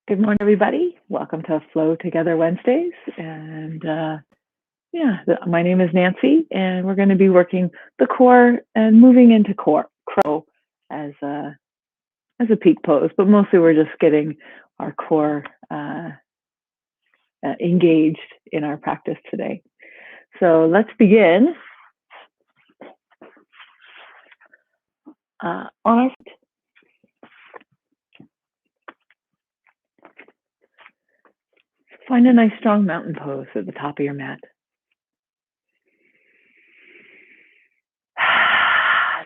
Good morning, everybody. Welcome to Flow Together Wednesdays. And my name is Nancy, and we're going to be working the core and moving into crow as a peak pose. But mostly, we're just getting our core engaged in our practice today. So let's begin on our feet. Find a nice strong mountain pose at the top of your mat.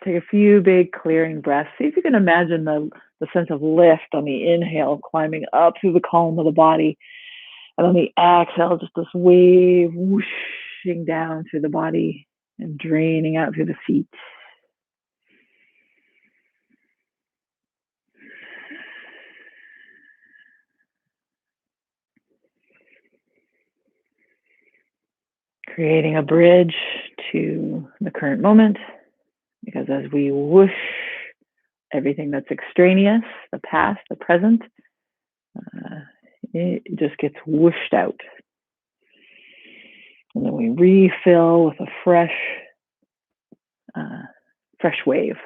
Take a few big clearing breaths. See if you can imagine the sense of lift on the inhale, climbing up through the column of the body. And on the exhale, just this wave whooshing down through the body and draining out through the feet. Creating a bridge to the current moment, because as we whoosh everything that's extraneous, the past, the present, it just gets whooshed out. And then we refill with a fresh wave.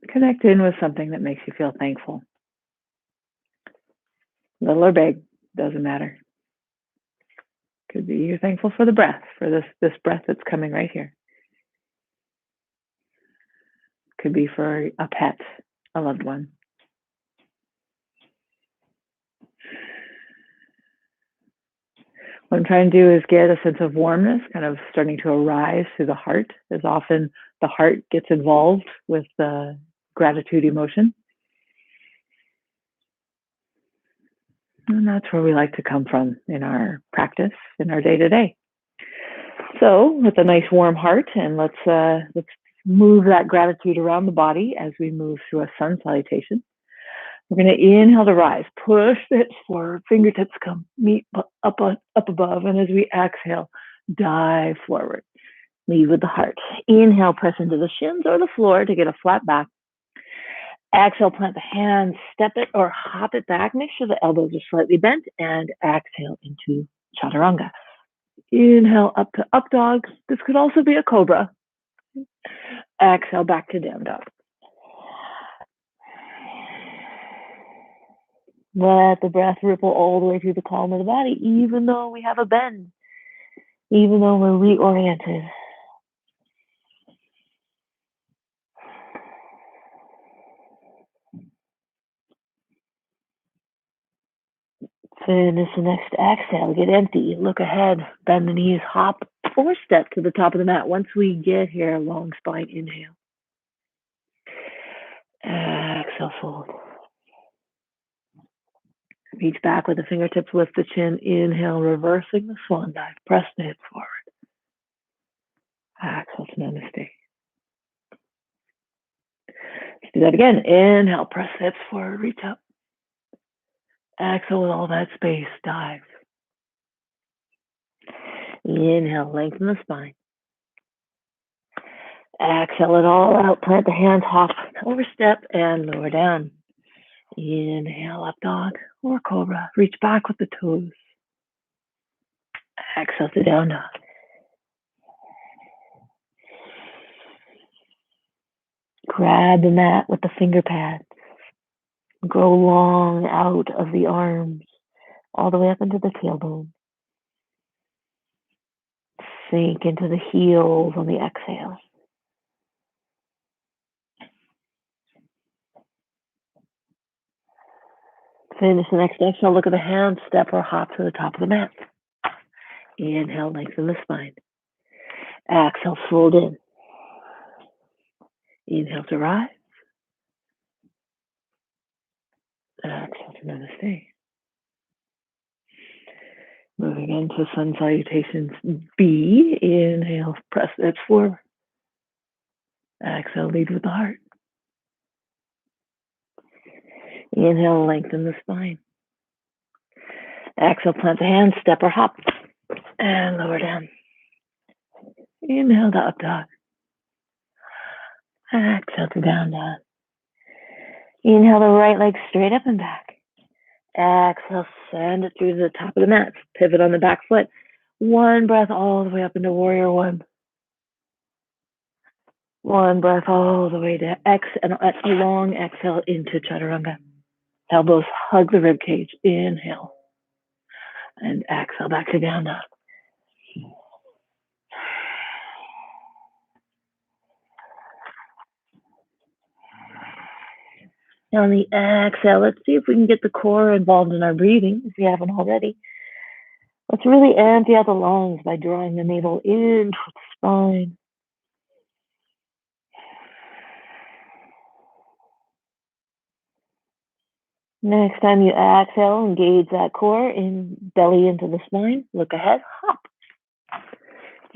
Connect in with something that makes you feel thankful. Little or big, doesn't matter. Could be you're thankful for the breath, for this breath that's coming right here. Could be for a pet, a loved one. What I'm trying to do is get a sense of warmness kind of starting to arise through the heart, as often the heart gets involved with the gratitude emotion. And that's where we like to come from in our practice, in our day-to-day. So with a nice warm heart, and let's move that gratitude around the body as we move through a sun salutation. We're going to inhale to rise, push the hips forward, fingertips come meet up above, and as we exhale, dive forward. Lead with the heart. Inhale, press into the shins or the floor to get a flat back. Exhale, plant the hands, step it or hop it back. Make sure the elbows are slightly bent, and exhale into chaturanga. Inhale up to up dog. This could also be a cobra. Exhale back to down dog. Let the breath ripple all the way through the column of the body, even though we have a bend, even though we're reoriented. Finish the next exhale. Get empty. Look ahead. Bend the knees. Hop or step to the top of the mat. Once we get here, long spine. Inhale. Exhale, fold. Reach back with the fingertips. Lift the chin. Inhale, reversing the swan dive. Press the hips forward. Exhale to namaste. Let's do that again. Inhale, press the hips forward. Reach up. Exhale with all that space, dive. Inhale, lengthen the spine. Exhale it all out. Plant the hands, hop, overstep, and lower down. Inhale, up dog or cobra. Reach back with the toes. Exhale to down dog. Grab the mat with the finger pads. Grow long out of the arms, all the way up into the tailbone. Sink into the heels on the exhale. Finish the next exhale. Look at the hands, step or hop to the top of the mat. Inhale, lengthen the spine. Exhale, fold in. Inhale to rise. Exhale to namaste. Moving into sun salutations B. Inhale, press the hips forward. Exhale, lead with the heart. Inhale, lengthen the spine. Exhale, plant the hands, step or hop, and lower down. Inhale to up dog. Exhale to down dog. Inhale the right leg straight up and back. Exhale, send it through the top of the mat. Pivot on the back foot. One breath all the way up into warrior one. One breath all the way to and a long exhale into chaturanga. Elbows hug the rib cage. Inhale. And exhale back to down dog. Now on the exhale, let's see if we can get the core involved in our breathing, if you haven't already. Let's really empty out the lungs by drawing the navel in towards the spine. Next time you exhale, engage that core in belly into the spine. Look ahead, hop.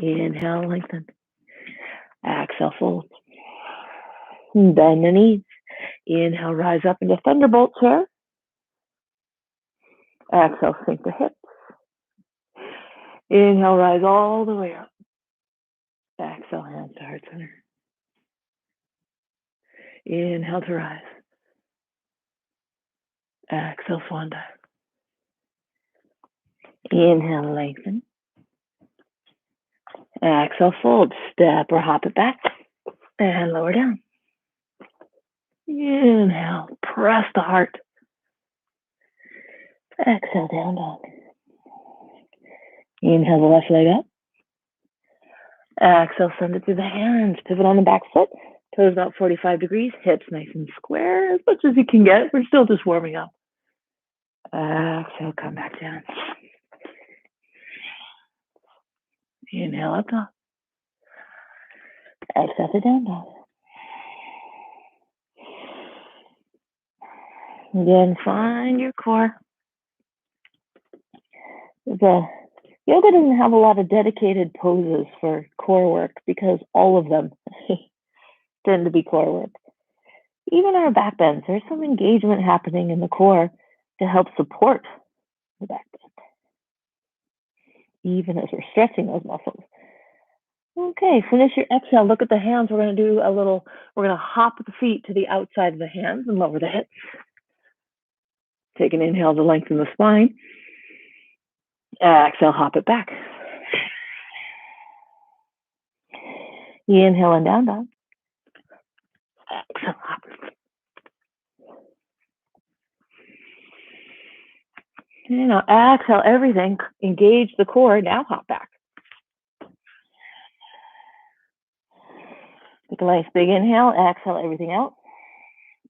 Inhale, lengthen. Exhale, fold. Bend the knees. Inhale, rise up into thunderbolt chair. Exhale, sink the hips. Inhale, rise all the way up. Exhale, hands to heart center. Inhale to rise. Exhale, swan dive. Inhale, lengthen. Exhale, fold. Step or hop it back. And lower down. Inhale, press the heart. Exhale, down dog. Inhale the left leg up. Exhale, send it through the hands. Pivot on the back foot. Toes about 45 degrees. Hips nice and square, as much as you can get. We're still just warming up. Exhale, come back down. Inhale, up dog. Exhale to down dog. Again, find your core. The yoga doesn't have a lot of dedicated poses for core work because all of them tend to be core work. Even our back bends, there's some engagement happening in the core to help support the back bend, even as we're stretching those muscles. Okay, finish your exhale. Look at the hands. We're going to hop the feet to the outside of the hands and lower the hips. Take an inhale to lengthen the spine. Exhale, hop it back. Inhale and down dog. Exhale, hop. And now exhale everything. Engage the core. Now hop back. Take a nice big inhale. Exhale everything out.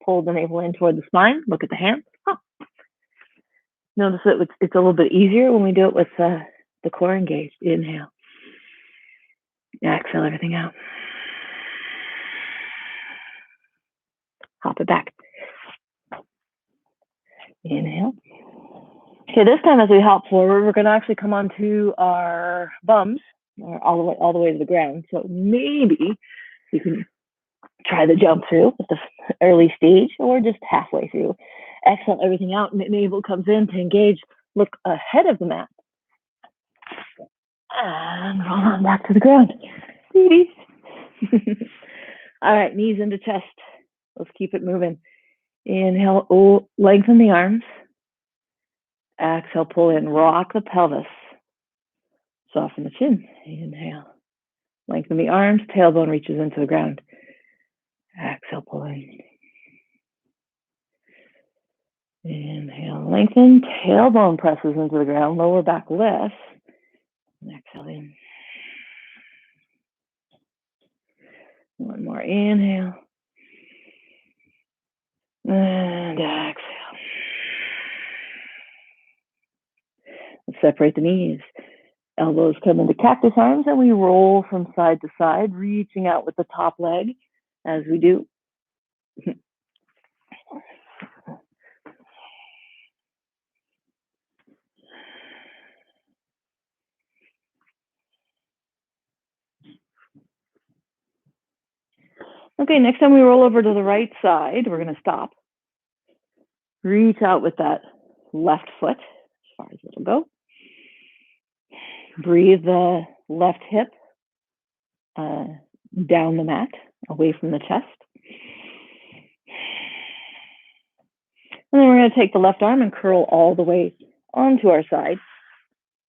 Pull the navel in toward the spine. Look at the hands. Hop. Notice that it's a little bit easier when we do it with the core engaged. Inhale. Exhale everything out. Hop it back. Inhale. Okay, this time as we hop forward, we're going to actually come onto our bums, or all the way to the ground. So maybe you can try the jump through at the early stage, or just halfway through. Exhale everything out, and the navel comes in to engage. Look ahead of the mat. And roll on back to the ground. All right, knees into chest. Let's keep it moving. Inhale, lengthen the arms. Exhale, pull in, rock the pelvis. Soften the chin. Inhale. Lengthen the arms, tailbone reaches into the ground. Exhale, pull in. Inhale, lengthen, tailbone presses into the ground, lower back lifts. Exhale in. One more inhale. And exhale. Let's separate the knees. Elbows come into cactus arms, and we roll from side to side, reaching out with the top leg as we do. Okay, next time we roll over to the right side, we're going to stop. Reach out with that left foot as far as it'll go. Breathe the left hip down the mat, away from the chest. And then we're going to take the left arm and curl all the way onto our side.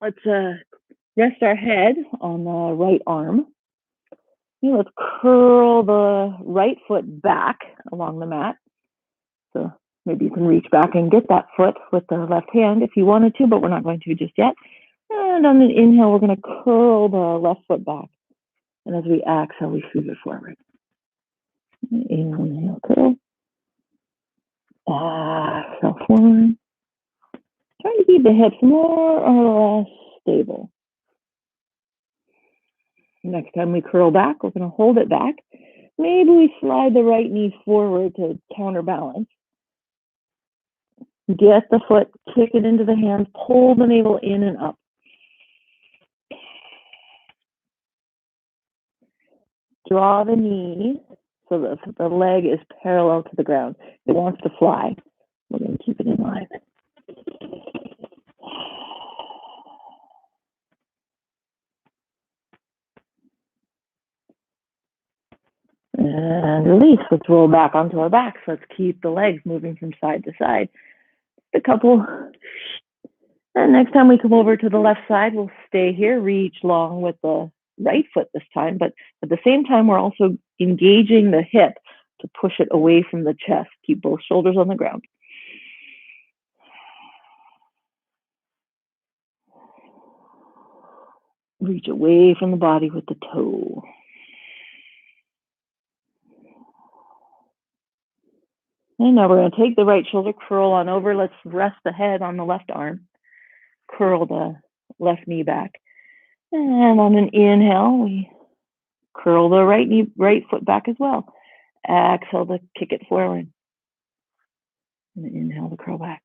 Let's rest our head on the right arm. Let's curl the right foot back along the mat. So maybe you can reach back and get that foot with the left hand if you wanted to, but we're not going to just yet. And on an inhale, we're going to curl the left foot back. And as we exhale, we scoot it forward. Inhale, curl. Exhale, forward. Trying to keep the hips more or less stable. Next time we curl back, we're going to hold it back. Maybe we slide the right knee forward to counterbalance. Get the foot, kick it into the hands, pull the navel in and up. Draw the knee so that the leg is parallel to the ground. It wants to fly. We're going to keep it in line. And release. Let's roll back onto our backs. Let's keep the legs moving from side to side. A couple. And next time we come over to the left side, we'll stay here, reach long with the right foot this time. But at the same time, we're also engaging the hip to push it away from the chest. Keep both shoulders on the ground. Reach away from the body with the toe. And now we're going to take the right shoulder, curl on over. Let's rest the head on the left arm. Curl the left knee back. And on an inhale, we curl the right foot back as well. Exhale to kick it forward. And inhale to curl back.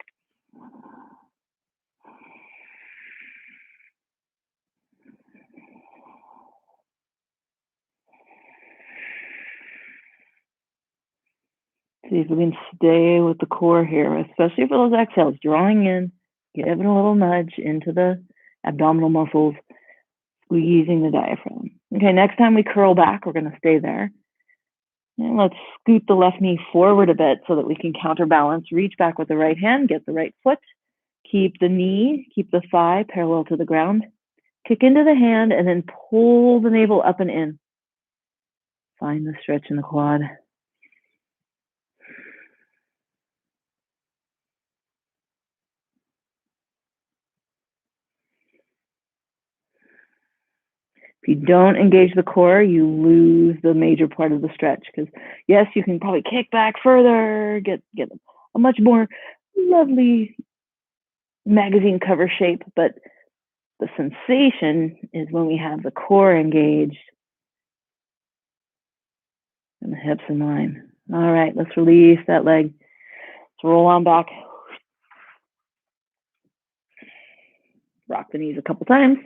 See if we can stay with the core here, especially for those exhales. Drawing in, giving a little nudge into the abdominal muscles, squeezing the diaphragm. Okay, next time we curl back, we're going to stay there. And let's scoot the left knee forward a bit so that we can counterbalance. Reach back with the right hand, get the right foot. Keep the knee, keep the thigh parallel to the ground. Kick into the hand and then pull the navel up and in. Find the stretch in the quad. If you don't engage the core, you lose the major part of the stretch. Because yes, you can probably kick back further, get a much more lovely magazine cover shape, but the sensation is when we have the core engaged and the hips in line. All right, let's release that leg. Let's roll on back. Rock the knees a couple times.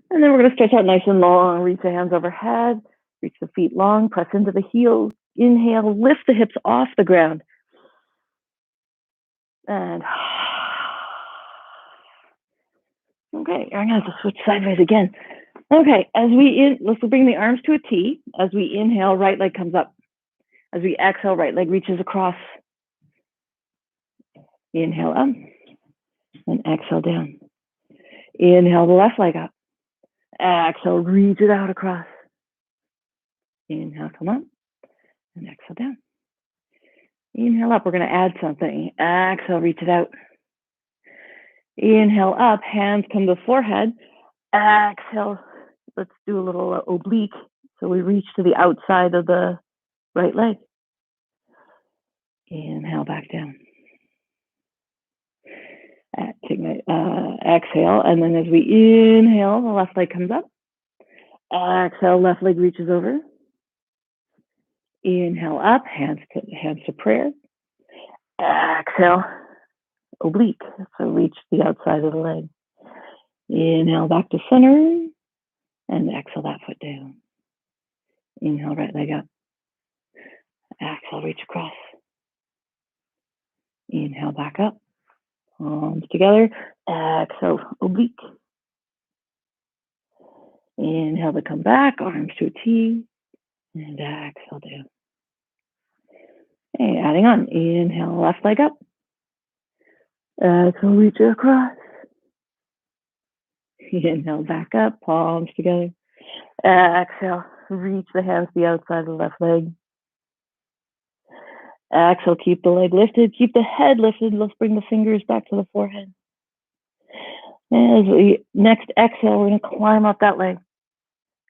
And then we're going to stretch out nice and long. Reach the hands overhead. Reach the feet long. Press into the heels. Inhale. Lift the hips off the ground. And okay, I'm going to have to switch sideways again. Okay, let's bring the arms to a T. As we inhale, right leg comes up. As we exhale, right leg reaches across. Inhale up. And exhale down. Inhale the left leg up. Exhale, reach it out across. Inhale, come up. And exhale down. Inhale up, we're going to add something. Exhale, reach it out. Inhale up, hands come to the forehead. Exhale, let's do a little oblique. So we reach to the outside of the right leg. Inhale back down. Exhale, and then as we inhale, the left leg comes up. Exhale, left leg reaches over. Inhale up, hands to prayer. Exhale, oblique, so reach the outside of the leg. Inhale back to center, and exhale that foot down. Inhale, right leg up. Exhale, reach across. Inhale back up. Palms together. Exhale, oblique. Inhale to come back, arms to a T, and exhale down. Okay, adding on. Inhale, left leg up. Exhale, reach it across. Inhale, back up, palms together. Exhale, reach the hands to the outside of the left leg. Exhale, keep the leg lifted, keep the head lifted. Let's bring the fingers back to the forehead. As we next exhale, we're going to climb up that leg.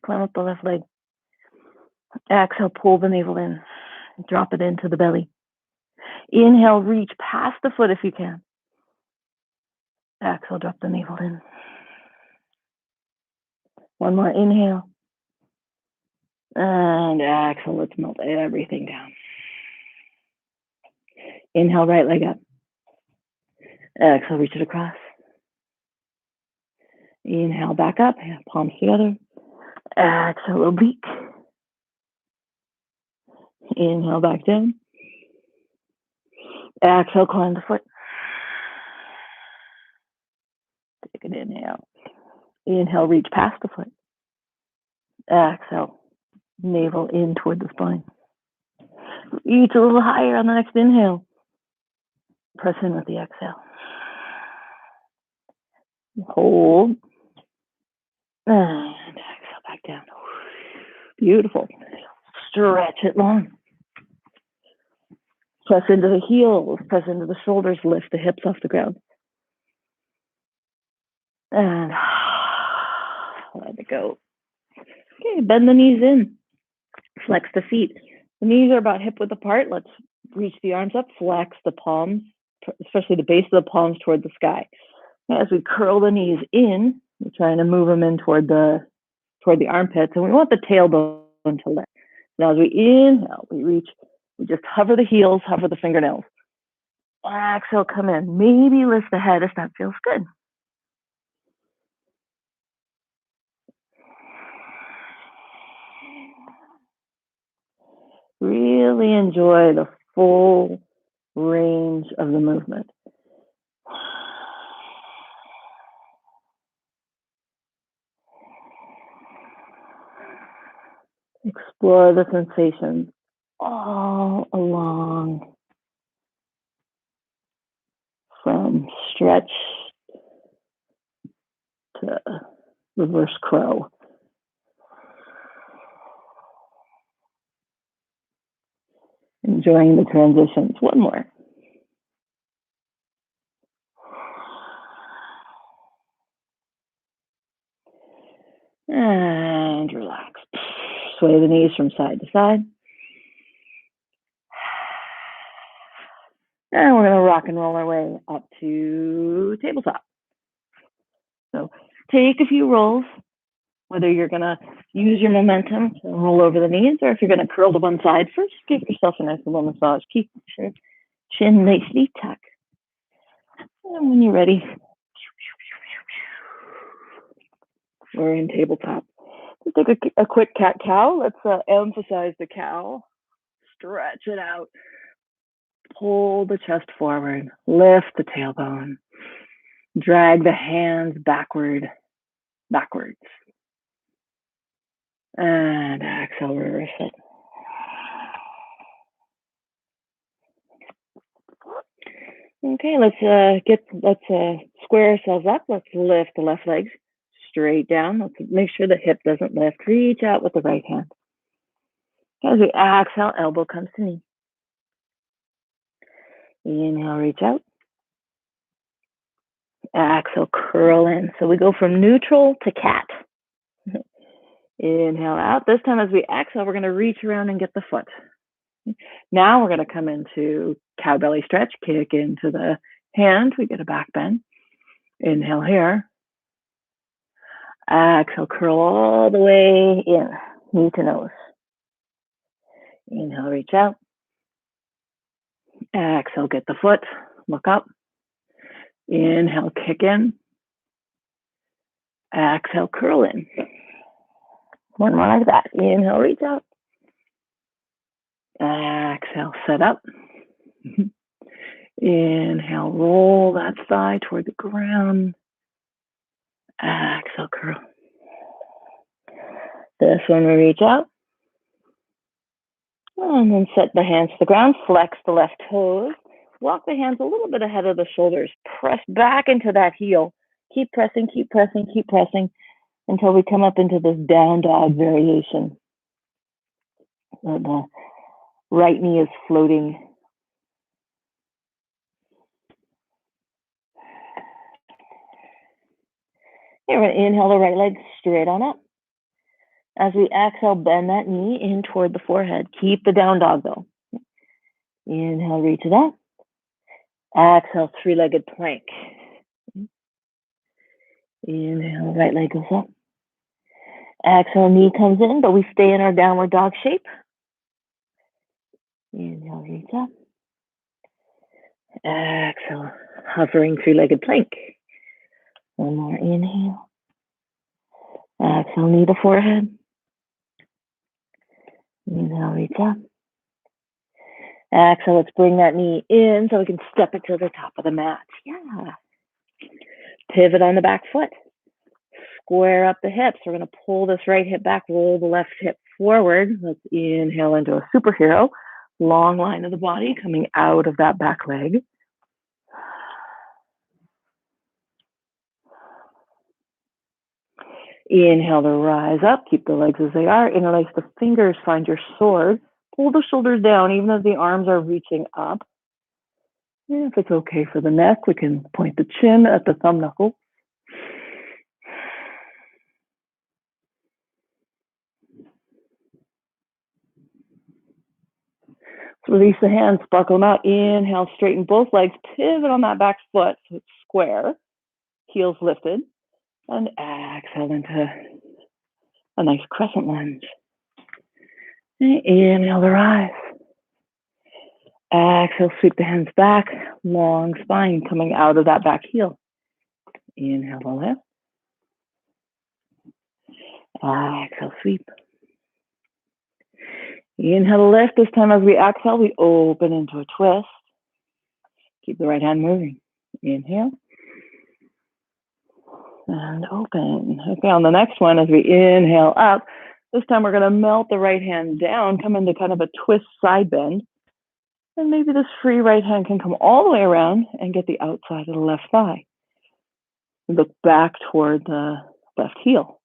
Climb up the left leg. Exhale, pull the navel in. Drop it into the belly. Inhale, reach past the foot if you can. Exhale, drop the navel in. One more inhale. And exhale, let's melt everything down. Inhale, right leg up. Exhale, reach it across. Inhale, back up, palms together. Exhale, oblique. Inhale, back down. Exhale, climb the foot. Take an inhale. Inhale, reach past the foot. Exhale, navel in toward the spine. Reach a little higher on the next inhale. Press in with the exhale. Hold. And exhale back down. Beautiful. Stretch it long. Press into the heels. Press into the shoulders. Lift the hips off the ground. And let it go. Okay, bend the knees in. Flex the feet. The knees are about hip width apart. Let's reach the arms up. Flex the palms, especially the base of the palms toward the sky. As we curl the knees in, we're trying to move them in toward the armpits, and we want the tailbone to lift. Now as we inhale, we reach, we just hover the heels, hover the fingernails. Exhale, come in. Maybe lift the head if that feels good. Really enjoy the full range of the movement. Explore the sensations all along, from stretch to reverse crow. Enjoying the transitions. One more. And relax. Sway the knees from side to side. And we're going to rock and roll our way up to tabletop. So take a few rolls, whether you're going to use your momentum to roll over the knees, or if you're going to curl to one side first, give yourself a nice little massage. Keep your chin nicely tucked. And when you're ready, we're in tabletop. Let's take a quick cat-cow. Let's emphasize the cow. Stretch it out. Pull the chest forward. Lift the tailbone. Drag the hands backwards. And exhale, reverse it. Okay, let's square ourselves up. Let's lift the left leg straight down. Let's make sure the hip doesn't lift. Reach out with the right hand. As we exhale, elbow comes to knee. Inhale, reach out. Exhale, curl in. So we go from neutral to cat. Inhale out. This time as we exhale, we're going to reach around and get the foot. Now we're going to come into cow belly stretch, kick into the hand. We get a back bend. Inhale here. Exhale, curl all the way in, knee to nose. Inhale, reach out. Exhale, get the foot, look up. Inhale, kick in. Exhale, curl in. One more like that. Inhale, reach out. Exhale, set up. Inhale, roll that thigh toward the ground. Exhale, curl. This one we reach out. And then set the hands to the ground, flex the left toes, walk the hands a little bit ahead of the shoulders, press back into that heel. Keep pressing, keep pressing, keep pressing until we come up into this down dog variation. So the right knee is floating. Here, we're going to inhale the right leg straight on up. As we exhale, bend that knee in toward the forehead. Keep the down dog though. Inhale, reach it up. Exhale, three-legged plank. Inhale, right leg goes up. Exhale, knee comes in, but we stay in our downward dog shape. Inhale, reach up. Exhale, hovering three-legged plank. One more inhale. Exhale, knee to forehead. Inhale, reach up. Exhale, let's bring that knee in so we can step it to the top of the mat. Yeah. Pivot on the back foot. Square up the hips. We're going to pull this right hip back, roll the left hip forward. Let's inhale into a superhero. Long line of the body coming out of that back leg. Inhale to rise up. Keep the legs as they are. Interlace the fingers. Find your sword. Pull the shoulders down even as the arms are reaching up. And if it's okay for the neck, we can point the chin at the thumb knuckle. Release the hands, sparkle them out. Inhale, straighten both legs. Pivot on that back foot so it's square. Heels lifted. And exhale into a nice crescent lunge. Inhale to rise. Exhale, sweep the hands back. Long spine coming out of that back heel. Inhale to lift. Exhale, sweep. Inhale to lift. This time as we exhale, we open into a twist. Keep the right hand moving. Inhale. And open. Okay, on the next one, as we inhale up, this time we're going to melt the right hand down, come into kind of a twist side bend. And maybe this free right hand can come all the way around and get the outside of the left thigh. Look back toward the left heel.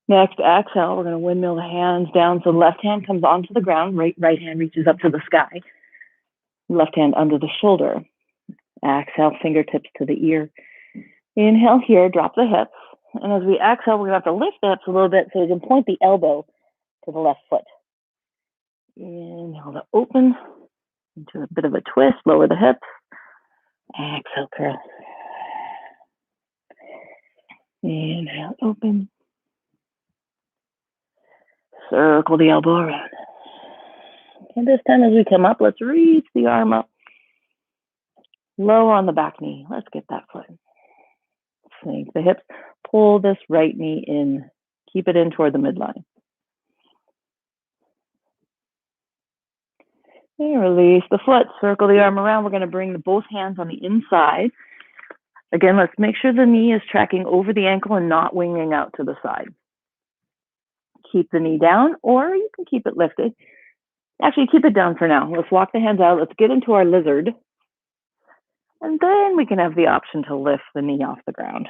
Next, exhale, we're going to windmill the hands down so the left hand comes onto the ground, right hand reaches up to the sky. Left hand under the shoulder. Exhale, fingertips to the ear. Inhale here, drop the hips. And as we exhale, we're going to have to lift the hips a little bit so we can point the elbow to the left foot. Inhale to open into a bit of a twist, lower the hips. Exhale, curl. Inhale, open. Circle the elbow around. And this time as we come up, let's reach the arm up. Lower on the back knee. Let's get that foot. Sink the hips. Pull this right knee in. Keep it in toward the midline. And release the foot. Circle the arm around. We're going to bring both hands on the inside. Again, let's make sure the knee is tracking over the ankle and not winging out to the side. Keep the knee down, or you can keep it lifted. Actually, keep it down for now. Let's walk the hands out. Let's get into our lizard. And then we can have the option to lift the knee off the ground.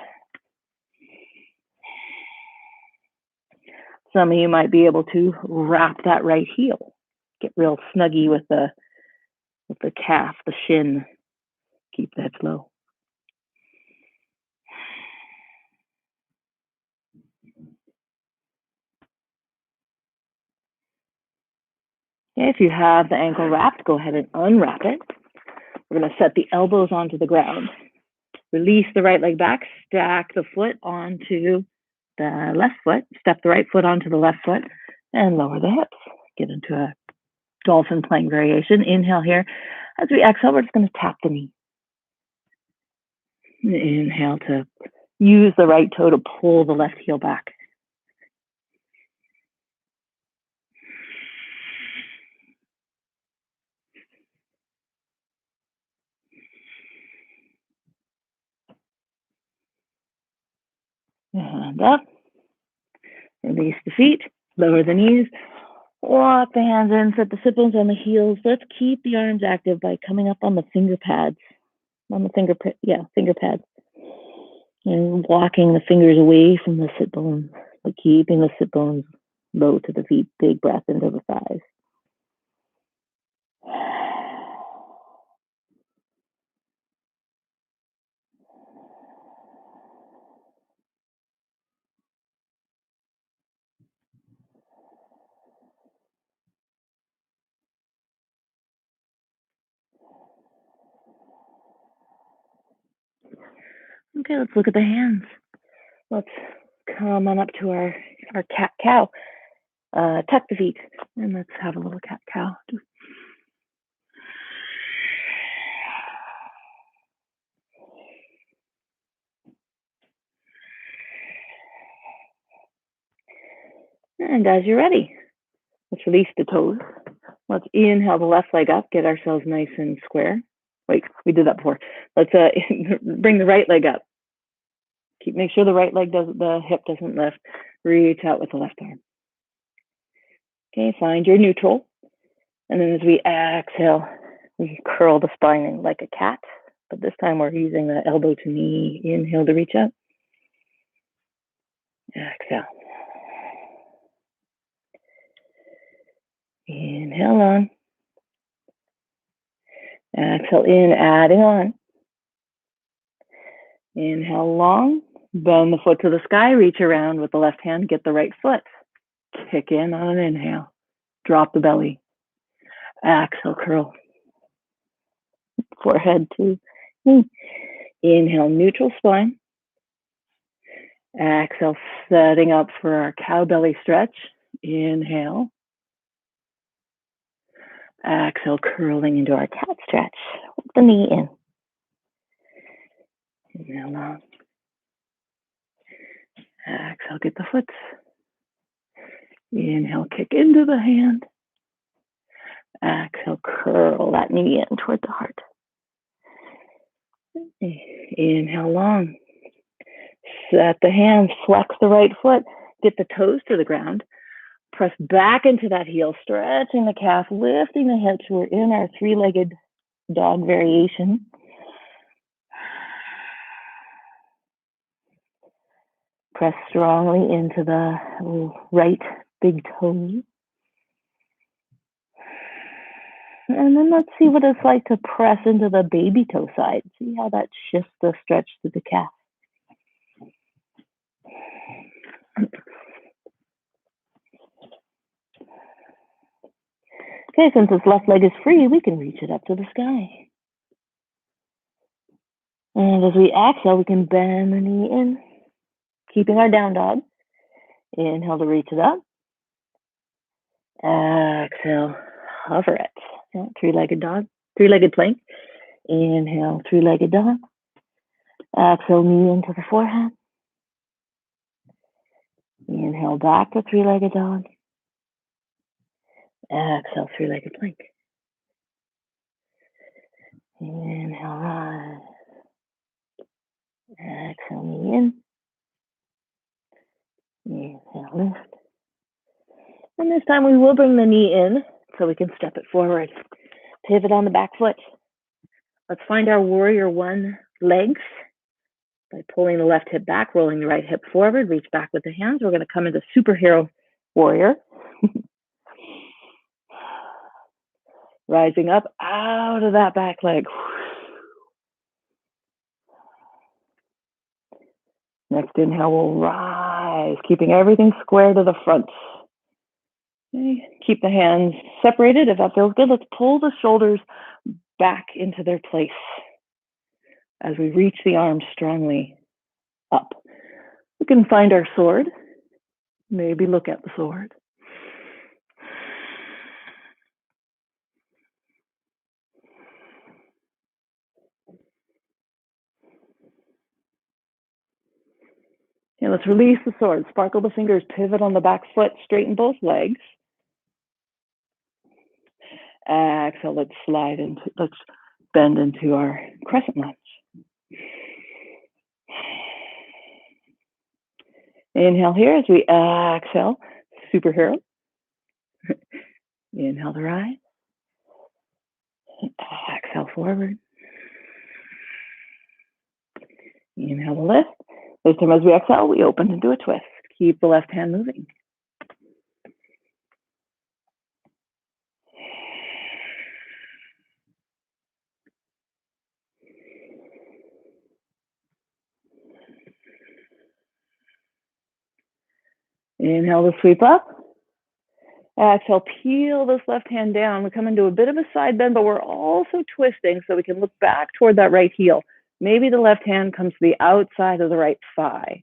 Some of you might be able to wrap that right heel. Get real snuggy with the calf, the shin. Keep that low. If you have the ankle wrapped, go ahead and unwrap it. We're going to set the elbows onto the ground. Release the right leg back, stack the foot onto the left foot, step the right foot onto the left foot, and lower the hips. Get into a dolphin plank variation. Inhale here. As we exhale, we're just going to tap the knee. Inhale to use the right toe to pull the left heel back. And up. Release the feet. Lower the knees. Walk the hands in. Set the sit bones on the heels. Let's keep the arms active by coming up on the finger pads. On the finger pads. And walking the fingers away from the sit bones, but keeping the sit bones low to the feet. Big breath into the thighs. Okay, let's look at the hands. Let's come on up to our cat-cow. Tuck the feet, and let's have a little cat-cow. And as you're ready, let's release the toes. Let's inhale the left leg up, get ourselves nice and square. Wait, we did that before. Let's bring the right leg up. Make sure the right leg the hip doesn't lift. Reach out with the left arm. Okay, find your neutral. And then as we exhale, we curl the spine in like a cat. But this time we're using the elbow to knee. Inhale to reach up. Exhale. Inhale on. Exhale in, adding on. Inhale long. Bend the foot to the sky. Reach around with the left hand. Get the right foot. Kick in on an inhale. Drop the belly. Exhale, curl. Forehead to knee. Inhale, neutral spine. Exhale, setting up for our cow belly stretch. Inhale. Exhale, curling into our cat stretch. Hold the knee in. Inhale long. Exhale, get the foot. Inhale, kick into the hand. Exhale, curl that knee in toward the heart. Inhale long. Set the hands, flex the right foot, get the toes to the ground. Press back into that heel, stretching the calf, lifting the hips. We're in our three-legged dog variation. Press strongly into the right big toe. And then let's see what it's like to press into the baby toe side. See how that shifts the stretch to the calf. Okay, since this left leg is free, we can reach it up to the sky. And as we exhale, we can bend the knee in, keeping our down dog. Inhale to reach it up. Exhale, hover it. Yeah, three-legged dog, three-legged plank. Inhale, three-legged dog. Exhale, knee into the forehead. Inhale, back to three-legged dog. Exhale, three-legged plank. Inhale, rise. Exhale, knee in. Inhale, lift. And this time we will bring the knee in so we can step it forward. Pivot on the back foot. Let's find our warrior one legs by pulling the left hip back, rolling the right hip forward, reach back with the hands. We're going to come into superhero warrior. Rising up out of that back leg. Next inhale, we'll rise, keeping everything square to the front. Okay. Keep the hands separated if that feels good. Let's pull the shoulders back into their place as we reach the arms strongly up. We can find our sword. Maybe look at the sword. Okay, let's release the sword. Sparkle the fingers, pivot on the back foot, straighten both legs. Exhale, let's bend into our crescent lunge. Inhale here as we exhale, superhero. Inhale to rise. Exhale forward. Inhale to lift. This time as we exhale, we open into a twist. Keep the left hand moving. Inhale to sweep up. Exhale, peel this left hand down. We come into a bit of a side bend, but we're also twisting so we can look back toward that right heel. Maybe the left hand comes to the outside of the right thigh.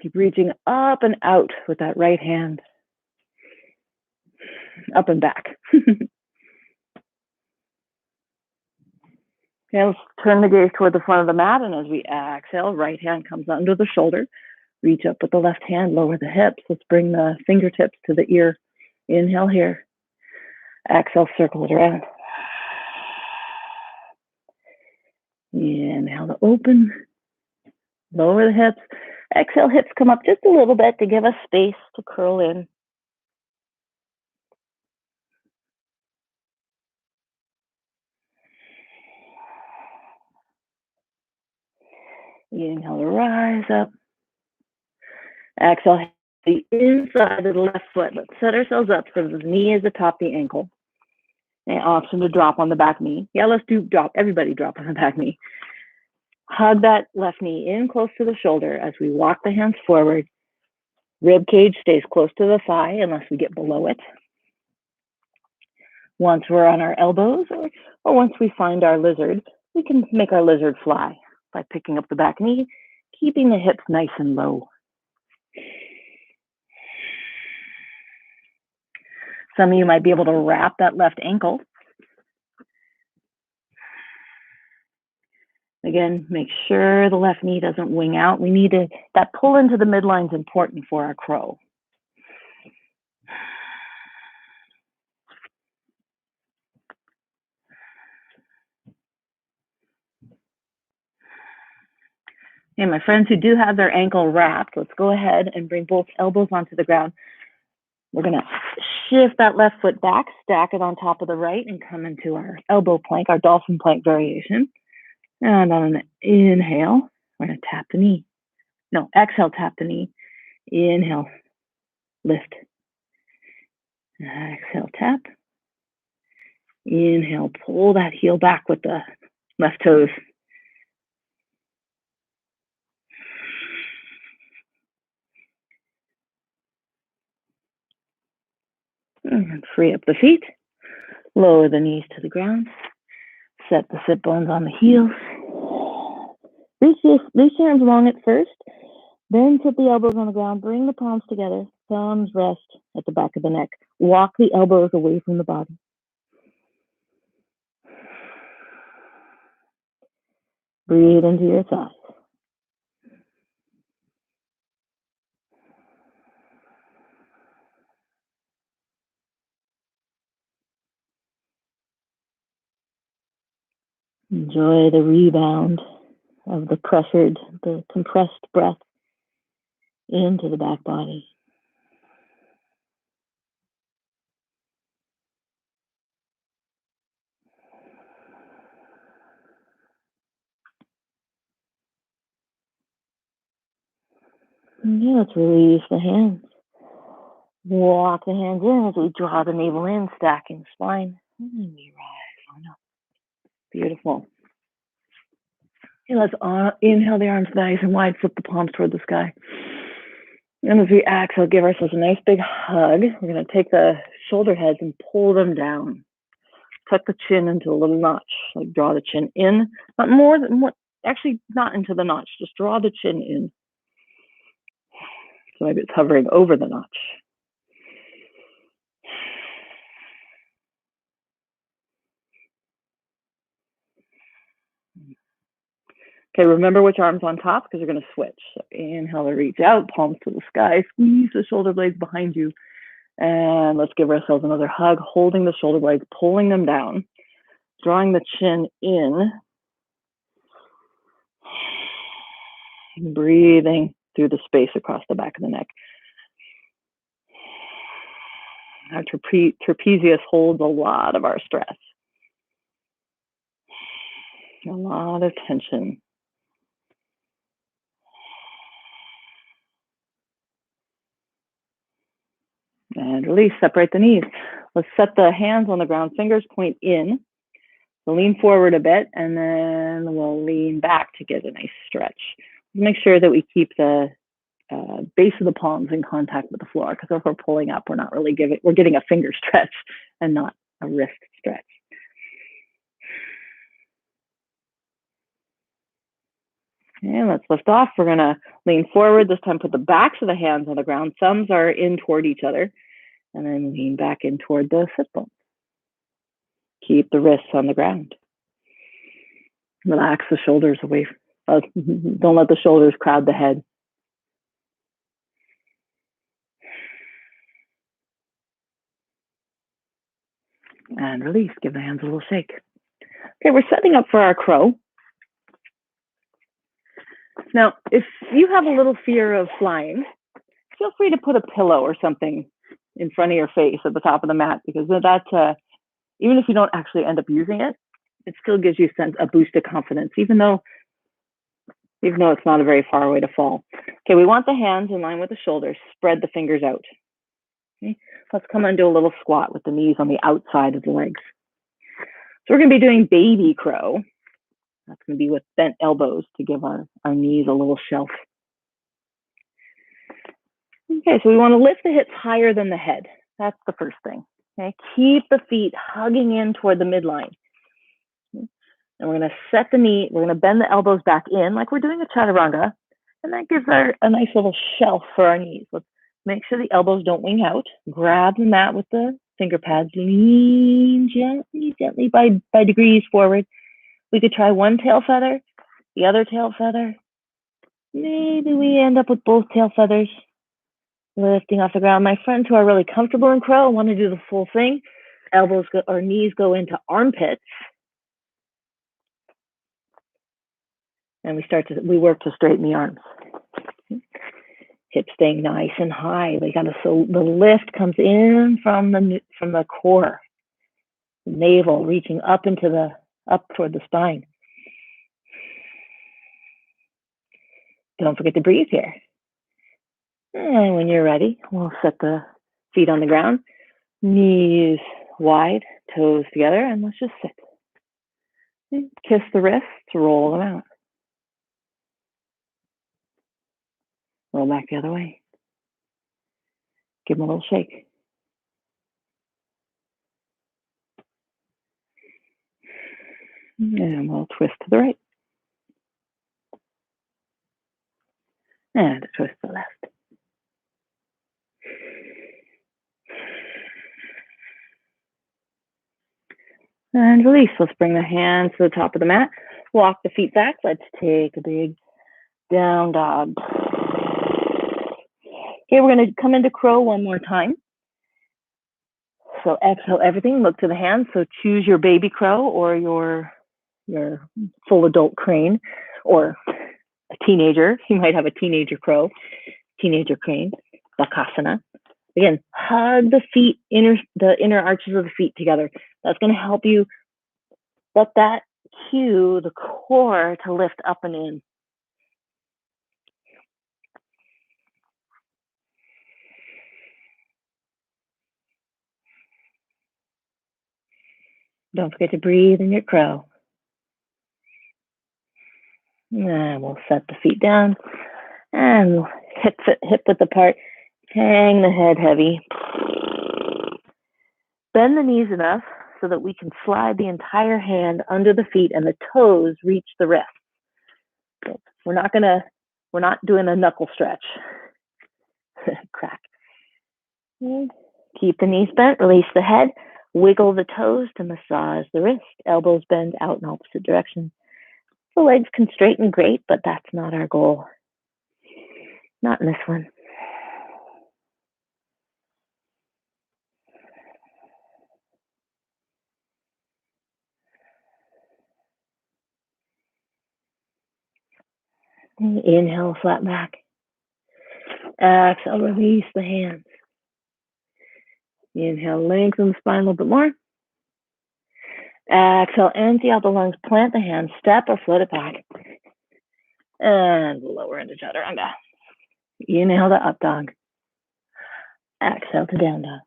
Keep reaching up and out with that right hand. Up and back. Okay, let's turn the gaze toward the front of the mat, and as we exhale, right hand comes under the shoulder. Reach up with the left hand, lower the hips. Let's bring the fingertips to the ear. Inhale here. Exhale, circle it around. Inhale to open. Lower the hips. Exhale, hips come up just a little bit to give us space to curl in. Inhale to rise up. Exhale, the inside of the left foot. Let's set ourselves up so the knee is atop the ankle. An option to drop on the back knee. Yeah, let's do drop. Everybody drop on the back knee. Hug that left knee in close to the shoulder as we walk the hands forward. Rib cage stays close to the thigh unless we get below it. Once we're on our elbows or once we find our lizard, we can make our lizard fly by picking up the back knee, keeping the hips nice and low. Some of you might be able to wrap that left ankle. Again, make sure the left knee doesn't wing out. We need that pull into the midline is important for our crow. And my friends who do have their ankle wrapped, let's go ahead and bring both elbows onto the ground. We're going to shift that left foot back, stack it on top of the right, and come into our elbow plank, our dolphin plank variation. And on an inhale, we're going to tap the knee. No, exhale, tap the knee. Inhale, lift. Exhale, tap. Inhale, pull that heel back with the left toes. And free up the feet. Lower the knees to the ground. Set the sit bones on the heels. Reach your arms long at first. Then tip the elbows on the ground. Bring the palms together. Thumbs rest at the back of the neck. Walk the elbows away from the body. Breathe into your thighs. Enjoy the rebound of the compressed breath into the back body. And yeah, let's release the hands. Walk the hands in as we draw the navel in, stacking spine. And we rise on up. Beautiful. Okay, let's inhale the arms nice and wide, flip the palms toward the sky. And as we exhale, give ourselves a nice big hug. We're going to take the shoulder heads and pull them down. Tuck the chin into a little notch, like draw the chin in. Not more than what, actually not into the notch, just draw the chin in. So maybe it's hovering over the notch. Okay, remember which arm's on top because you're going to switch. So inhale to reach out, palms to the sky, squeeze the shoulder blades behind you. And let's give ourselves another hug, holding the shoulder blades, pulling them down, drawing the chin in. Breathing through the space across the back of the neck. Our trapezius holds a lot of our stress, a lot of tension. And release, separate the knees. Let's set the hands on the ground, fingers point in. We'll lean forward a bit, and then we'll lean back to get a nice stretch. Make sure that we keep the base of the palms in contact with the floor, because if we're pulling up, we're not really we're getting a finger stretch and not a wrist stretch. And let's lift off. We're gonna lean forward. This time put the backs of the hands on the ground. Thumbs are in toward each other. And then lean back in toward the sit bones. Keep the wrists on the ground. Relax the shoulders away. Don't let the shoulders crowd the head. And release. Give the hands a little shake. Okay, we're setting up for our crow. Now, if you have a little fear of flying, feel free to put a pillow or something in front of your face at the top of the mat, because that, even if you don't actually end up using it, it still gives you a boost of confidence, even though it's not a very far way to fall. Okay, we want the hands in line with the shoulders. Spread the fingers out. Okay, let's come and do a little squat with the knees on the outside of the legs. So we're going to be doing baby crow. That's going to be with bent elbows to give our knees a little shelf. Okay, so we want to lift the hips higher than the head. That's the first thing. Okay, keep the feet hugging in toward the midline. Okay. And we're going to set the knee, we're going to bend the elbows back in like we're doing a chaturanga. And that gives a nice little shelf for our knees. Let's make sure the elbows don't wing out. Grab the mat with the finger pads. Lean gently by degrees forward. We could try one tail feather, the other tail feather. Maybe we end up with both tail feathers. Lifting off the ground. My friends who are really comfortable in crow want to do the full thing. Elbows or knees go into armpits. And we work to straighten the arms. Hips staying nice and high. So the lift comes in from the core. Navel reaching up toward the spine. Don't forget to breathe here. And when you're ready, we'll set the feet on the ground, knees wide, toes together, and let's just sit. Kiss the wrists, roll them out. Roll back the other way. Give them a little shake. And we'll twist to the right. And a twist to the left. And release. Let's bring the hands to the top of the mat. Walk the feet back. Let's take a big down dog. Okay, we're going to come into crow one more time. So exhale everything. Look to the hands. So choose your baby crow or your full adult crane, or a teenager. You might have a teenager crow, teenager crane, Bakasana. Again, hug the feet, the inner arches of the feet together. That's going to help you let that cue the core to lift up and in. Don't forget to breathe in your crow. And we'll set the feet down and hip width apart. Hang the head heavy. Bend the knees enough so that we can slide the entire hand under the feet and the toes reach the wrist. So we're not doing a knuckle stretch. Crack. Keep the knees bent, release the head, wiggle the toes to massage the wrist. Elbows bend out in opposite direction. The legs can straighten, great, but that's not our goal. Not in this one. Inhale, flat back. Exhale, release the hands. Inhale, lengthen the spine a little bit more. Exhale, empty out the lungs, plant the hands, step or float it back. And lower into chaturanga. Inhale to up dog. Exhale to down dog.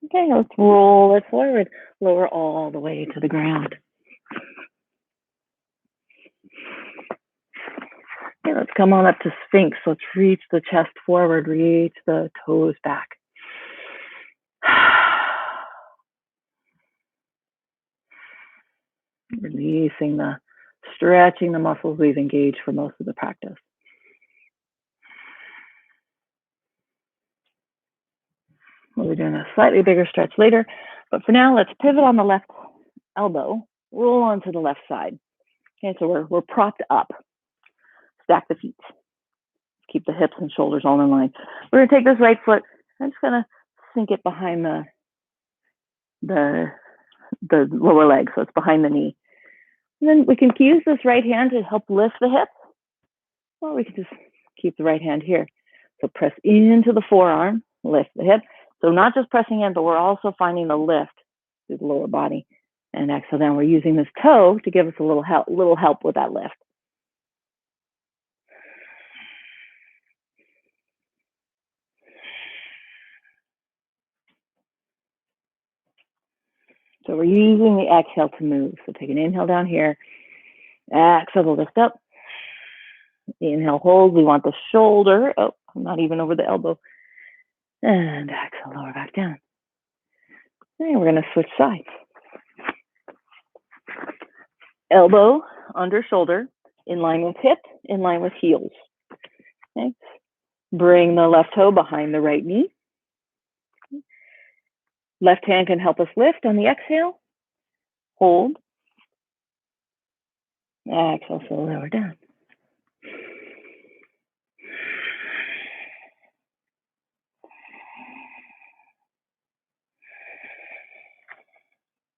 Okay, let's roll it forward. Lower all the way to the ground. Okay, let's come on up to Sphinx. Let's reach the chest forward, reach the toes back. Releasing stretching the muscles we've engaged for most of the practice. We'll be doing a slightly bigger stretch later, but for now, let's pivot on the left elbow, roll onto the left side. Okay, so we're propped up. Stack the feet. Keep the hips and shoulders all in line. We're gonna take this right foot. I'm just gonna sink it behind the lower leg, so it's behind the knee. And then we can use this right hand to help lift the hips, or we can just keep the right hand here. So press into the forearm, lift the hip. So not just pressing in, but we're also finding the lift through the lower body. And exhale down. We're using this toe to give us a little help with that lift. So we're using the exhale to move. So take an inhale down here. Exhale to lift up. Inhale, hold. We want the shoulder. Oh, not even over the elbow. And exhale, lower back down. And we're going to switch sides. Elbow under shoulder, in line with hip, in line with heels. Okay. Bring the left toe behind the right knee. Left hand can help us lift on the exhale. Hold. Exhale, so lower down.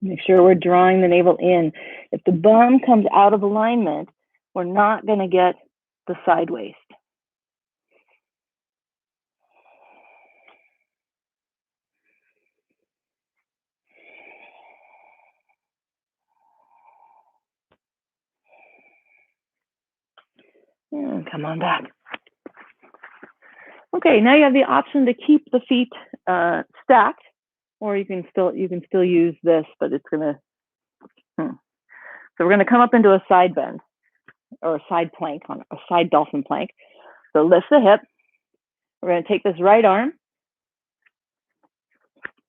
Make sure we're drawing the navel in. If the bum comes out of alignment, we're not going to get the side waist. And come on back. Okay, now you have the option to keep the feet stacked, or you can still use this, but it's gonna. So we're gonna come up into a side bend or a side plank, on a side dolphin plank. So lift the hip. We're gonna take this right arm.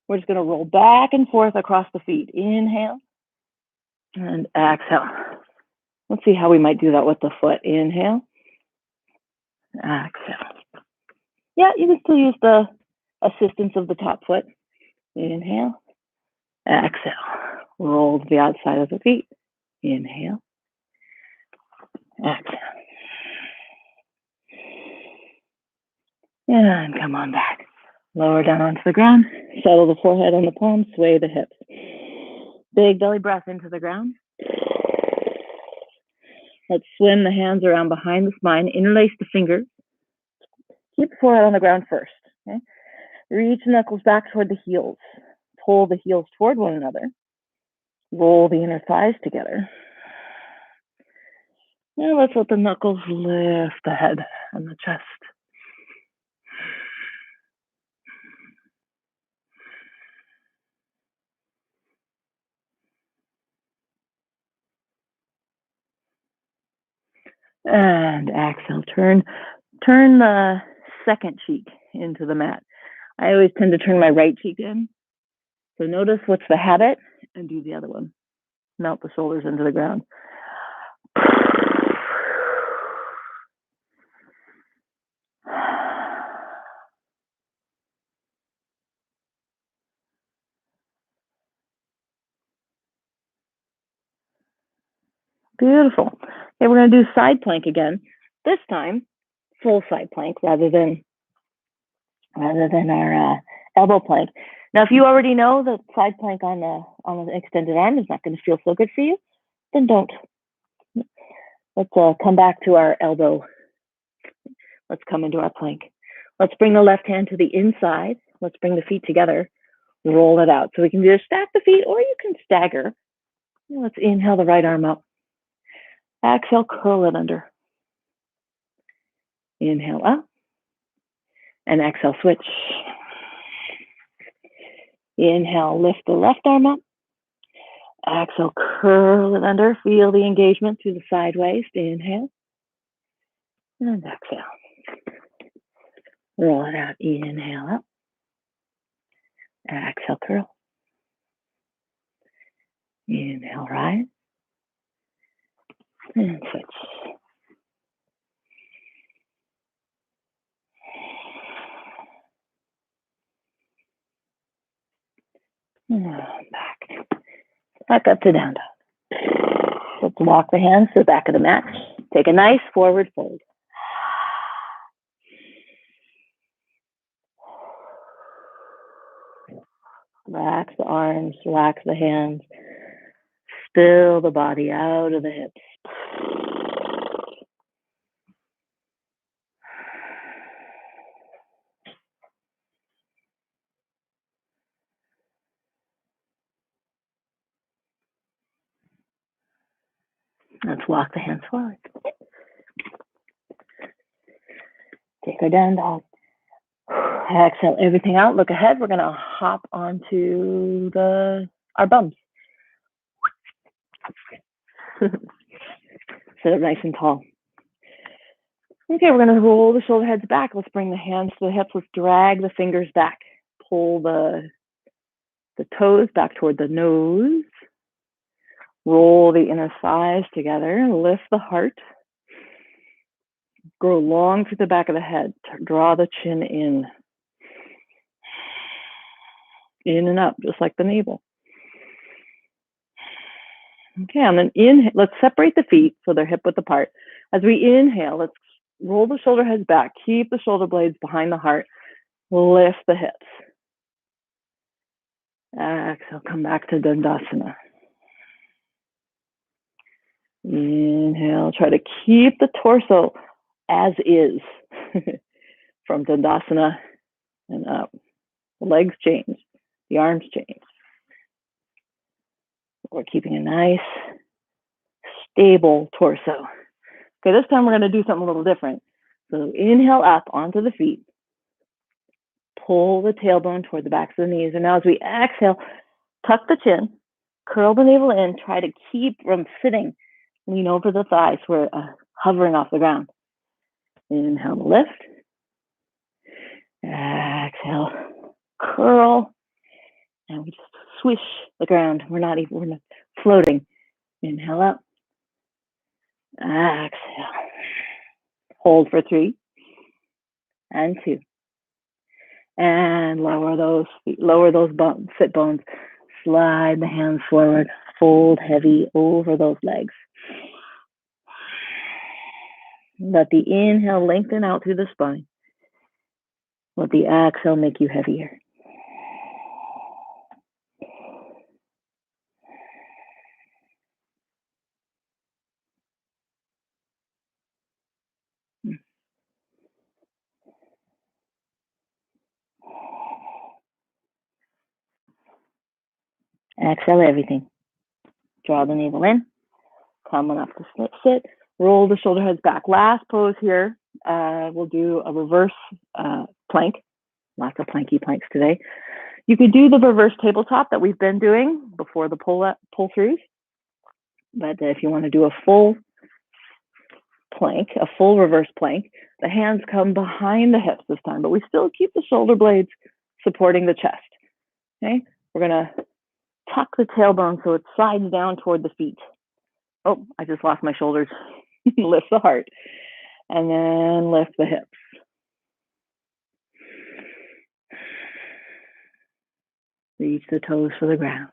We're just gonna roll back and forth across the feet. Inhale and exhale. Let's see how we might do that with the foot. Inhale, exhale. Yeah, you can still use the assistance of the top foot. Inhale, exhale. Roll to the outside of the feet. Inhale, exhale. And come on back. Lower down onto the ground. Settle the forehead on the palms. Sway the hips. Big belly breath into the ground. Let's swim the hands around behind the spine. Interlace the fingers. Keep the forehead on the ground first. Okay? Reach the knuckles back toward the heels. Pull the heels toward one another. Roll the inner thighs together. Now let's let the knuckles lift the head and the chest. And exhale, turn the second cheek into the mat. I always tend to turn my right cheek in. So notice what's the habit and do the other one. Melt the shoulders into the ground. Beautiful. Okay, we're going to do side plank again. This time, full side plank rather than our elbow plank. Now, if you already know that side plank on an extended arm is not going to feel so good for you, then don't. Let's come back to our elbow. Let's come into our plank. Let's bring the left hand to the inside. Let's bring the feet together. Roll it out. So we can either stack the feet or you can stagger. Let's inhale the right arm up. Exhale, curl it under. Inhale up. And exhale, switch. Inhale, lift the left arm up. Exhale, curl it under. Feel the engagement through the side waist. Inhale. And exhale. Roll it out. Inhale up. Exhale, curl. Inhale, rise. And switch. And back up to down dog. Let's walk the hands to the back of the mat. Take a nice forward fold. Relax the arms, relax the hands. Spill the body out of the hips. Let's walk the hands forward. Take our down dog. Exhale everything out. Look ahead. We're going to hop onto our bums. Sit up nice and tall. Okay, we're going to roll the shoulder heads back. Let's bring the hands to the hips. Let's drag the fingers back. Pull the toes back toward the nose. Roll the inner thighs together. Lift the heart. Grow long through the back of the head. Draw the chin in. In and up, just like the navel. Okay, and then inhale. Let's separate the feet so they're hip width apart. As we inhale, let's roll the shoulder heads back. Keep the shoulder blades behind the heart. Lift the hips. Exhale, come back to Dandasana. Inhale, try to keep the torso as is from Dandasana and up. The legs change, the arms change. We're keeping a nice, stable torso. Okay, this time we're going to do something a little different. So inhale up onto the feet. Pull the tailbone toward the backs of the knees. And now as we exhale, tuck the chin, curl the navel in, try to keep from sitting. Lean over the thighs. We're hovering off the ground. Inhale, lift. Exhale, curl. And we just swish the ground. We're not floating. Inhale up. Exhale. Hold for 3 and 2. And lower those feet, lower those sit bones. Slide the hands forward. Fold heavy over those legs. Let the inhale lengthen out through the spine. Let the exhale make you heavier. Exhale everything. Draw the navel in. Come on up to sit. Roll the shoulder heads back. Last pose here. We'll do a reverse plank. Lots of planky planks today. You could do the reverse tabletop that we've been doing before the pull throughs. But if you want to do a full plank, a full reverse plank, the hands come behind the hips this time, but we still keep the shoulder blades supporting the chest. Okay, we're going to tuck the tailbone so it slides down toward the feet. Oh, I just lost my shoulders. Lift the heart. And then lift the hips. Reach the toes for the ground.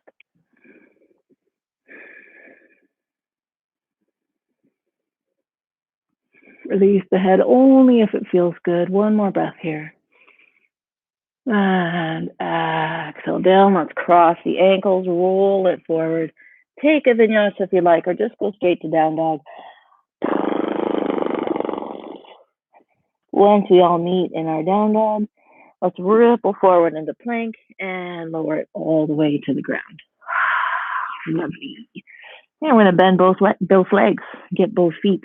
Release the head only if it feels good. One more breath here. And exhale down. Let's cross the ankles, roll it forward. Take a vinyasa if you like, or just go straight to down dog. Once we all meet in our down dog, let's ripple forward into plank and lower it all the way to the ground. Lovely. And we're going to bend both legs, get both feet,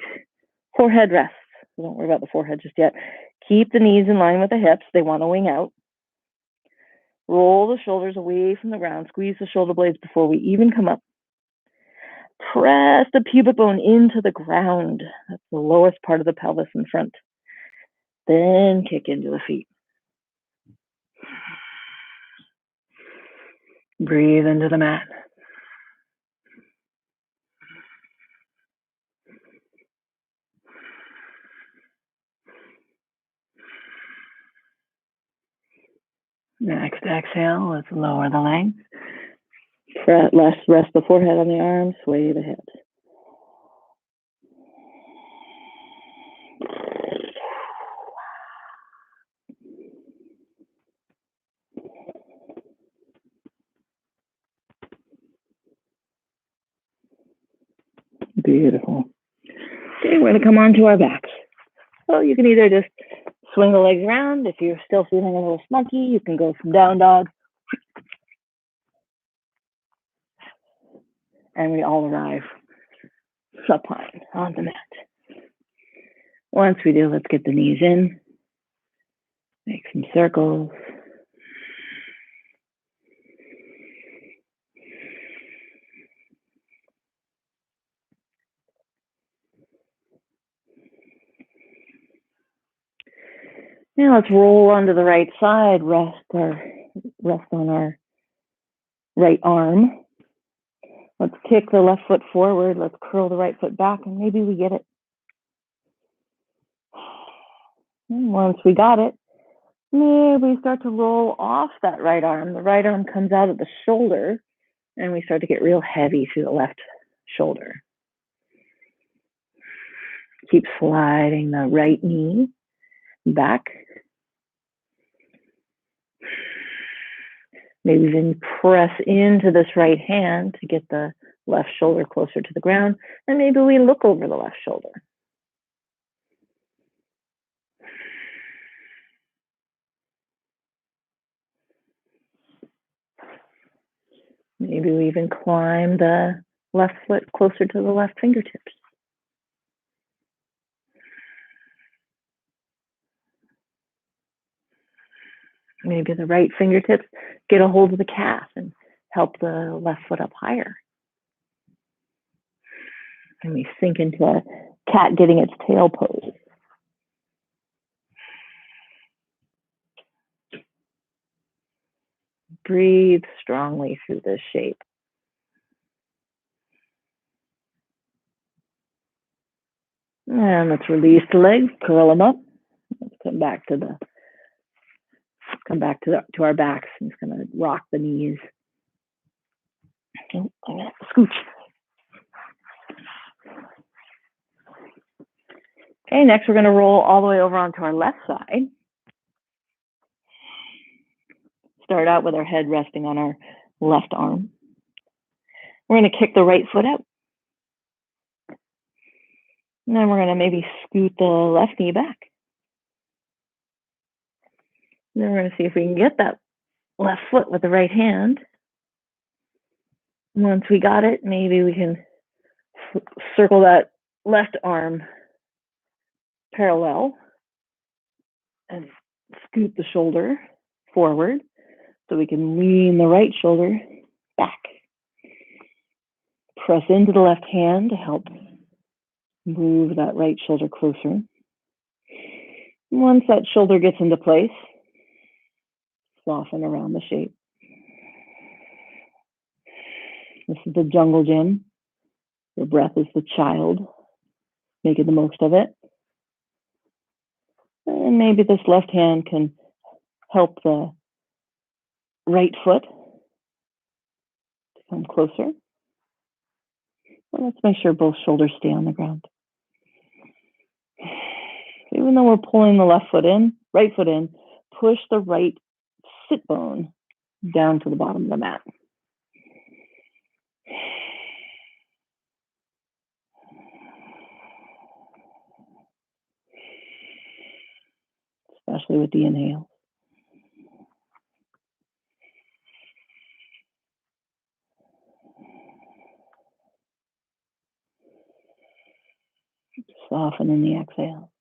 forehead rests. Don't worry about the forehead just yet. Keep the knees in line with the hips. They want to wing out. Roll the shoulders away from the ground. Squeeze the shoulder blades before we even come up. Press the pubic bone into the ground. That's the lowest part of the pelvis in front. Then kick into the feet. Breathe into the mat. Next exhale, let's lower the legs. Rest the forehead on the arms, sway the hips. Beautiful. Okay, we're going to come onto our backs. So you can either just swing the legs around. If you're still feeling a little spunky, you can go from down dog. And we all arrive supine on the mat. Once we do, let's get the knees in. Make some circles. Now let's roll onto the right side, rest on our right arm. Let's kick the left foot forward. Let's curl the right foot back, and maybe we get it. And once we got it, maybe we start to roll off that right arm. The right arm comes out of the shoulder, and we start to get real heavy through the left shoulder. Keep sliding the right knee back. Maybe then press into this right hand to get the left shoulder closer to the ground. And maybe we look over the left shoulder. Maybe we even climb the left foot closer to the left fingertips. Maybe the right fingertips get a hold of the calf and help the left foot up higher. And we sink into a cat getting its tail pose. Breathe strongly through this shape. And let's release the legs, curl them up. Let's come back to our backs. I'm just going to rock the knees. Oh, I'm going to scooch. Okay, next we're going to roll all the way over onto our left side. Start out with our head resting on our left arm. We're going to kick the right foot out. And then we're going to maybe scoot the left knee back. And then we're going to see if we can get that left foot with the right hand. Once we got it, maybe we can circle that left arm parallel and scoot the shoulder forward so we can lean the right shoulder back. Press into the left hand to help move that right shoulder closer. Once that shoulder gets into place, soften around the shape. This is the jungle gym. Your breath is the child. Making the most of it. And maybe this left hand can help the right foot to come closer. Well, let's make sure both shoulders stay on the ground. Even though we're pulling the right foot in, push the right sit bone down to the bottom of the mat. Especially with the inhale. Soften in the exhale.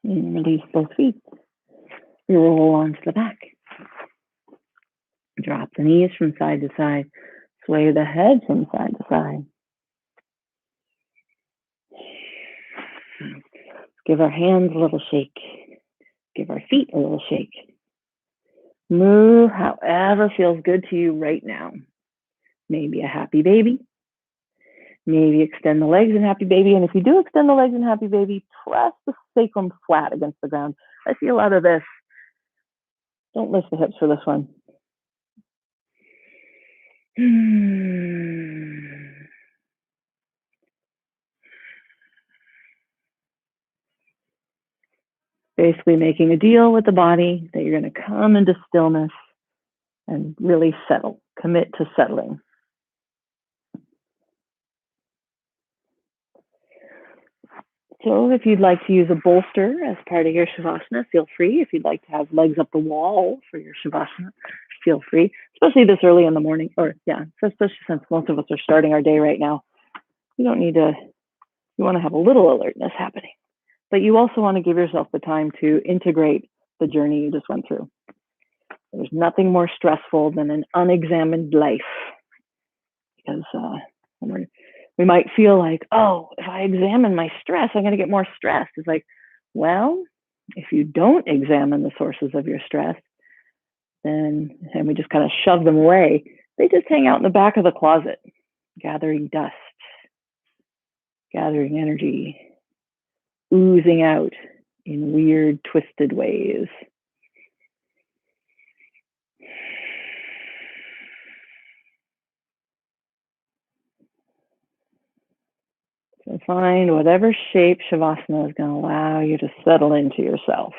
And release both feet. You roll onto the back. Drop the knees from side to side. Sway the head from side to side. Give our hands a little shake. Give our feet a little shake. Move however feels good to you right now. Maybe a happy baby. Maybe extend the legs in happy baby. And if you do extend the legs in happy baby, press the sacrum flat against the ground. I see a lot of this. Don't lift the hips for this one. Basically making a deal with the body that you're going to come into stillness and really settle, commit to settling. So if you'd like to use a bolster as part of your shavasana, feel free. If you'd like to have legs up the wall for your shavasana, feel free, especially this early in the morning, especially since most of us are starting our day right now. You don't need to, you want to have a little alertness happening, but you also want to give yourself the time to integrate the journey you just went through. There's nothing more stressful than an unexamined life, because we might feel like, oh, if I examine my stress, I'm going to get more stressed. It's like, well, if you don't examine the sources of your stress, and we just kind of shove them away, they just hang out in the back of the closet, gathering dust, gathering energy, oozing out in weird, twisted ways. So find whatever shape Shavasana is going to allow you to settle into yourself.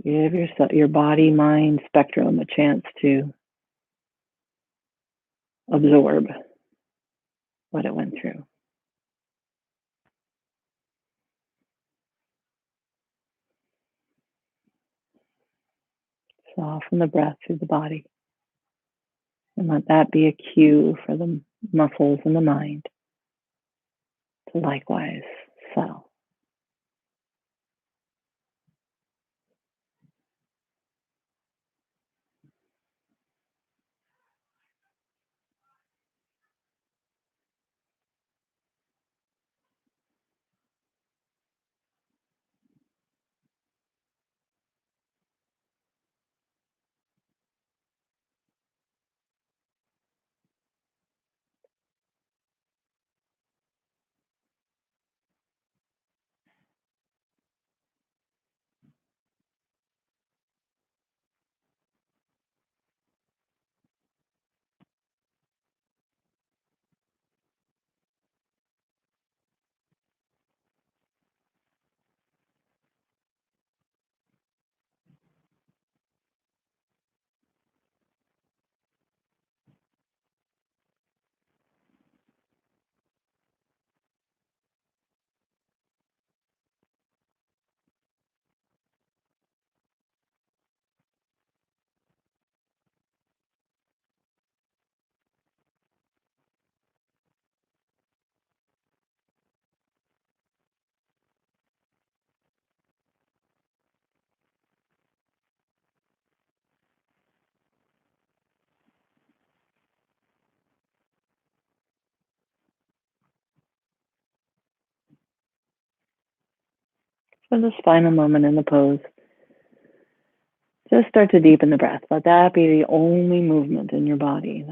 Give your body-mind spectrum a chance to absorb what it went through. Soften the breath through the body. And let that be a cue for the muscles and the mind to likewise settle. For this final moment in the pose, just start to deepen the breath. Let that be the only movement in your body,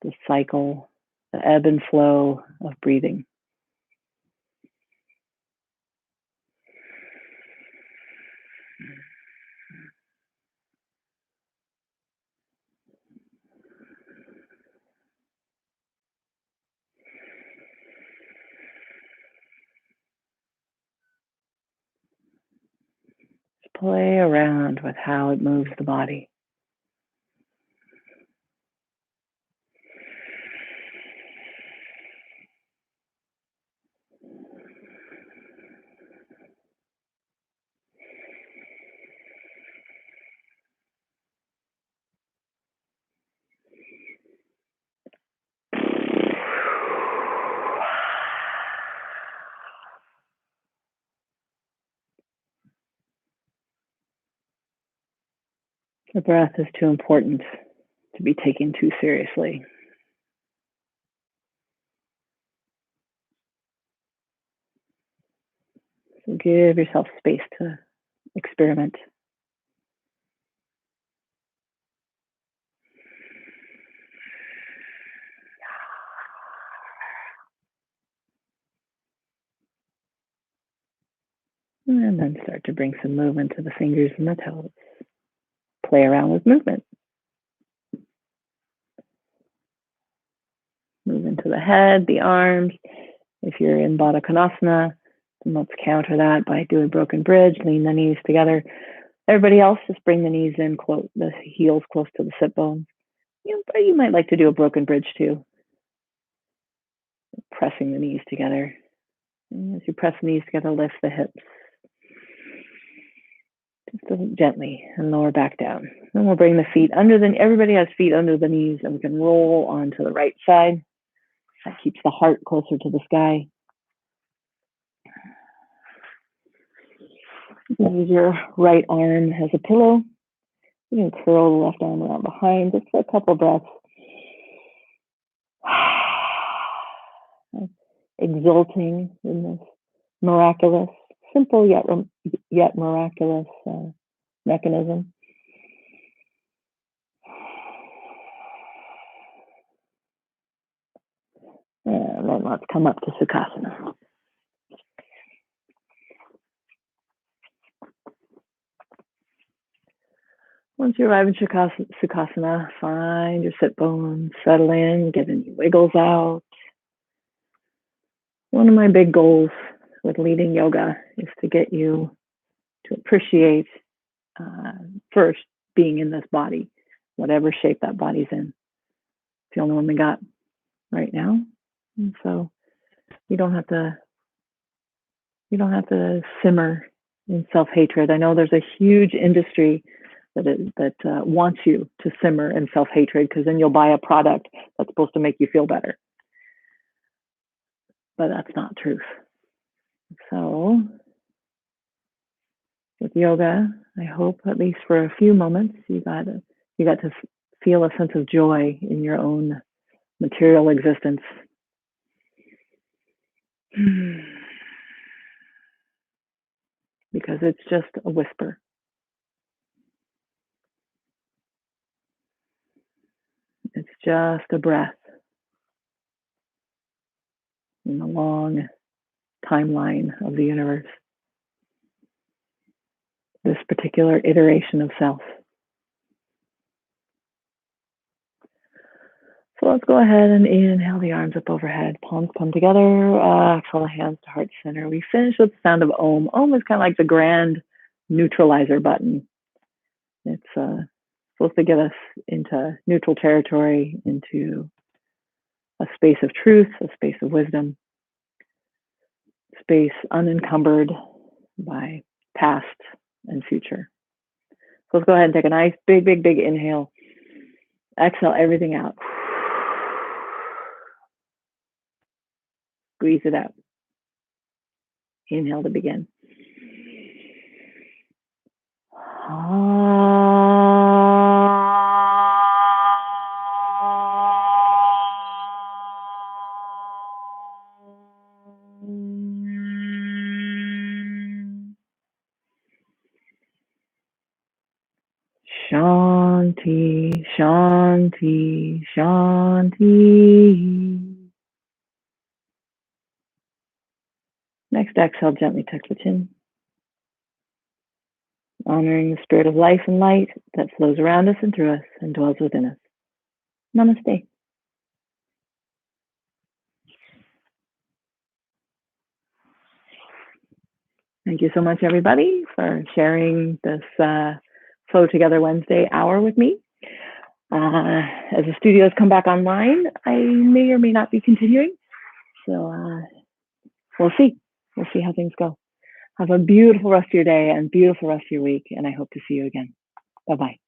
the cycle, the ebb and flow of breathing. play around with how it moves the body. The breath is too important to be taken too seriously. So give yourself space to experiment. And then start to bring some movement to the fingers and the toes. Play around with movement. Move into the head, the arms. If you're in Bakasana, then let's counter that by doing broken bridge, lean the knees together. Everybody else, just bring the knees in, the heels close to the sit bones. You might like to do a broken bridge too. Pressing the knees together. And as you press the knees together, lift the hips. Just gently and lower back down. Then we'll bring the feet everybody has feet under the knees, and we can roll onto the right side. That keeps the heart closer to the sky. Use your right arm as a pillow. You can curl the left arm around behind just for a couple breaths. Exulting in this miraculous, simple yet miraculous mechanism. And then let's come up to Sukhasana. Once you arrive in Sukhasana, find your sit bones, settle in, get any wiggles out. One of my big goals with leading yoga is to get you to appreciate first being in this body, whatever shape that body's in. It's the only one we got right now. And so you don't have to simmer in self-hatred. I know there's a huge industry that wants you to simmer in self-hatred, because then you'll buy a product that's supposed to make you feel better. But that's not truth. So with yoga, I hope at least for a few moments you got to feel a sense of joy in your own material existence. Because it's just a whisper. It's just a breath in the long timeline of the universe. This particular iteration of self. So let's go ahead and inhale the arms up overhead. Palms come together. Exhale the hands to heart center. We finish with the sound of Om. Om is kind of like the grand neutralizer button. It's supposed to get us into neutral territory, into a space of truth, a space of wisdom, space unencumbered by past and future. So let's go ahead and take a nice big inhale. Exhale everything out. Squeeze it out. Inhale to begin. Shanti, Shanti, Shanti. Next exhale, gently tuck the chin. Honoring the spirit of life and light that flows around us and through us and dwells within us. Namaste. Thank you so much, everybody, for sharing this Flow Together Wednesday hour with me. As the studios come back online, I may or may not be continuing. So we'll see. We'll see how things go. Have a beautiful rest of your day and beautiful rest of your week. And I hope to see you again. Bye-bye.